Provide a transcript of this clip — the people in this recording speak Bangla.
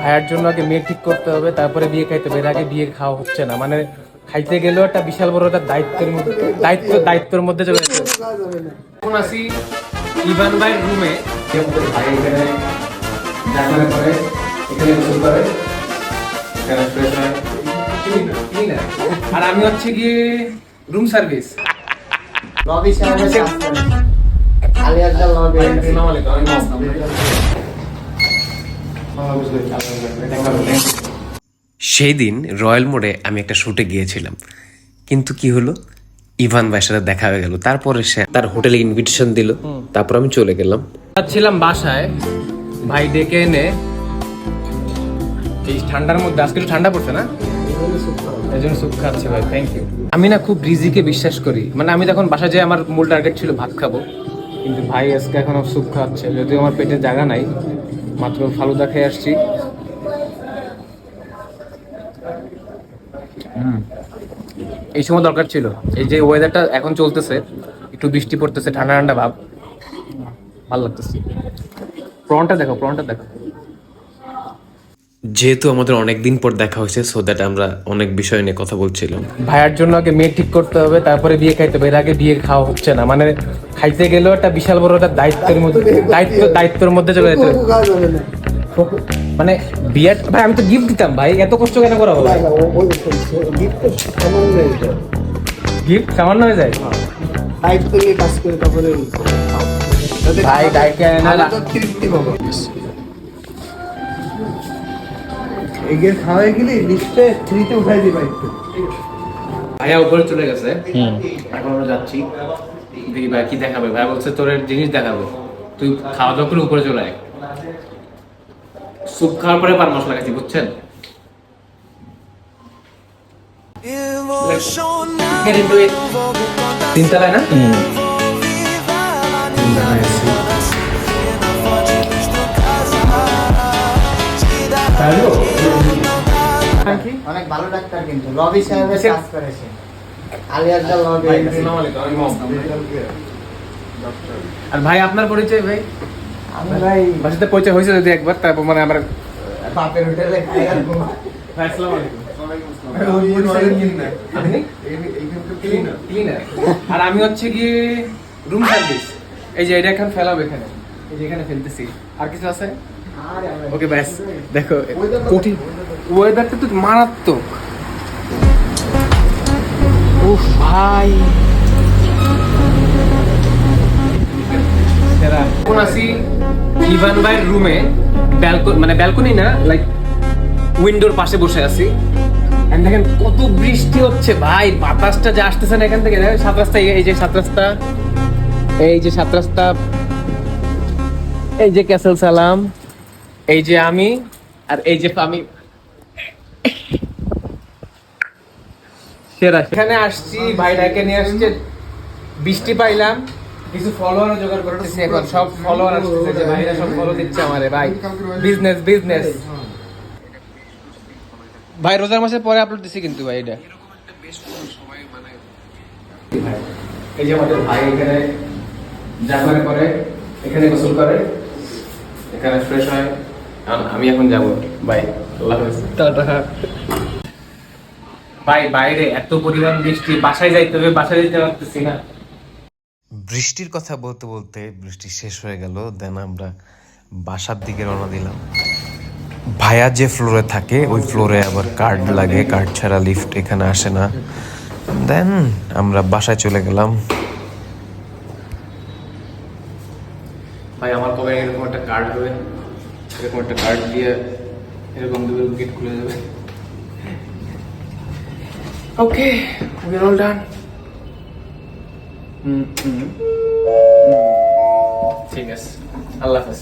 ভাইয়ার জন্য আগে মেয়ে ঠিক করতে হবে, তারপরে বিয়ে খাইতে হবে। এর আগে বিয়ে খাওয়া হচ্ছে না, মানে খাইতে গেলেও একটা বিশাল বড় একটা দায়িত্বের মধ্যে চলে যাচ্ছে। এখন আসি ইভান ভাইয়ের রুমে। ভাই এখানে করে, এখানে গোসল করে, এখানে ফ্রেশ হয়, আর আমি হচ্ছে গিয়ে রুম সার্ভিস। সেই দিন রয়্যাল মোড়ে আমি একটা শুটে গিয়েছিলাম, কিন্তু কি হলো, ইভান ভাইয়ের সাথে দেখা হয়ে গেল। তারপরে সে তার হোটেলে ইনভিটেশন দিল, তারপর আমি চলে গেলাম। ছিলাম বাসায়, ভাই ডেকে এনে এই ঠান্ডার মধ্যে, আজকে একটু ঠান্ডা পড়ছে না, এই জন্য স্যুপ খাচ্ছে ভাই। Thank you. আমি না খুব রিজিকে বিশ্বাস করি, মানে আমি তখন বাসায় যে আমার মূল টার্গেট ছিল ভাত খাবো, কিন্তু ভাই আজকে এখন স্যুপ খাচ্ছে, যদিও আমার পেটে জায়গা নাই, মাত্র ফালুদা খেয়ে আসছি। এই সময় দরকার ছিল, এই যে ওয়েদারটা এখন চলতেছে, একটু বৃষ্টি পড়তেছে, ঠান্ডা ঠান্ডা ভাব, ভালো লাগতেছে। প্রনটা দেখো, প্রনটা দেখো। যেহেতু আমাদের অনেকদিন পর দেখা হয়েছে, সো দ্যাট আমরা অনেক বিষয় নিয়ে কথা বলছিলাম। ভাইয়ার জন্য আগে মেয়ে ঠিক করতে হবে, তারপরে বিয়ে খাইতে হবে। এর আগে বিয়ে খাওয়া হচ্ছে না, মানে খাইতে গেলেও একটা বিশাল বড় একটা দায়িত্বের মধ্যে চলে যেতে। মানে বিয়ে ভাই, আমি তো গিফট দিতাম ভাই, এত কষ্ট কেন করা হবে? গিফট সামান্য হয়ে যায় ভাই, দায়িত্ব এগের খাওয়াই গেলি লিস্টে 3-তে উঠাই দিবা একটু। ভাইয়া উপরে চলে গেছে, এখন আমরা যাচ্ছি। দেখি ভাই কি দেখাবে। ভাই বলছে তোর জিনিস দেখাবো, তুই খাওয়া দাওয়া করে উপরে চলে আয়। স্যুপ খাওয়ার পরে পার মশলা খাচ্ছি, বুঝছেন? তিনতলায় না? অনেক ভালো ডাক্তার, কিন্তু রবি সাহেবের কাজ করেছে। আলিয়াজদার লবি। আর ভাই আপনার পরিচয়? ভাই আমি ভাই বাসাতে পরিচয় হয়েছে যদি একবার, তারপর মানে আমার বাপের হোটেলে খাই আর ঘুমা। ভাই আসসালামু আলাইকুম। আর আমি হচ্ছে গিয়ে রুম সার্ভিস। এই যে এটা এখন ফেলাবো, এখানে এই যে এখানে ফেলতেছি। আর কিছু আছে? ওকে ব্যাস, দেখো কঠিন ওয়েদারটা তো মারাত্মক। উফ ভাই, এখন আসি ইভান ভাইয়ের রুমে। মানে ব্যালকনি না, লাইক উইন্ডোর পাশে বসে আছি। দেখেন কত বৃষ্টি হচ্ছে ভাই, বাতাসটা যে আসতেছে না এখান থেকে। সাত রাস্তা, এই যে সাত রাস্তা, এই যে সাত রাস্তা, এই যে ক্যাসেল সালাম, এই যে আমি, আর এই যে আমি সেরা। এখানে আসছি, ভাইটাকে নিয়ে আসছে, বৃষ্টি পাইলাম, কিছু ফলোয়ার জোগাড় করতেছি। এখন সব ফলোয়ার আসতেছে, যে ভাইরা সব ফলো দিচ্ছে আমারে। ভাই বিজনেস বিজনেস ভাই, রোজার মাসের পরে আপলোড দিছি কিন্তু ভাই। এটা এই যে আমাদের ভাই এখানে জাগরণ করে, এখানে গোসল করে, এখানে ফ্রেশ হয়। আমি এখন যাব ভাই, আল্লাহ হাফেজ, টাটা। ভাই বাইরে এত পরিমাণ বৃষ্টি, বাসায় যাইতে হবে, বাসায় যেতে পারতেছি না। বৃষ্টির কথা বলতে বলতে বৃষ্টি শেষ হয়ে গেল, দেন আমরা বাসার দিকে রওনা দিলাম। ভাইয়া যে ফ্লোরে থাকে ওই ফ্লোরে আবার কার্ড লাগে, কার্ড ছাড়া লিফট এখানে আসে না। দেন আমরা বাসায় চলে গেলাম। ভাই আমার কবে এরকম একটা কার্ড হবে, এরকম একটা কার্ড দিয়ে এরকম দুটো গেট খুলে যাবে। ওকে, উই আর অল ডান। ঠিক আছে, আল্লাহ হাফেজ।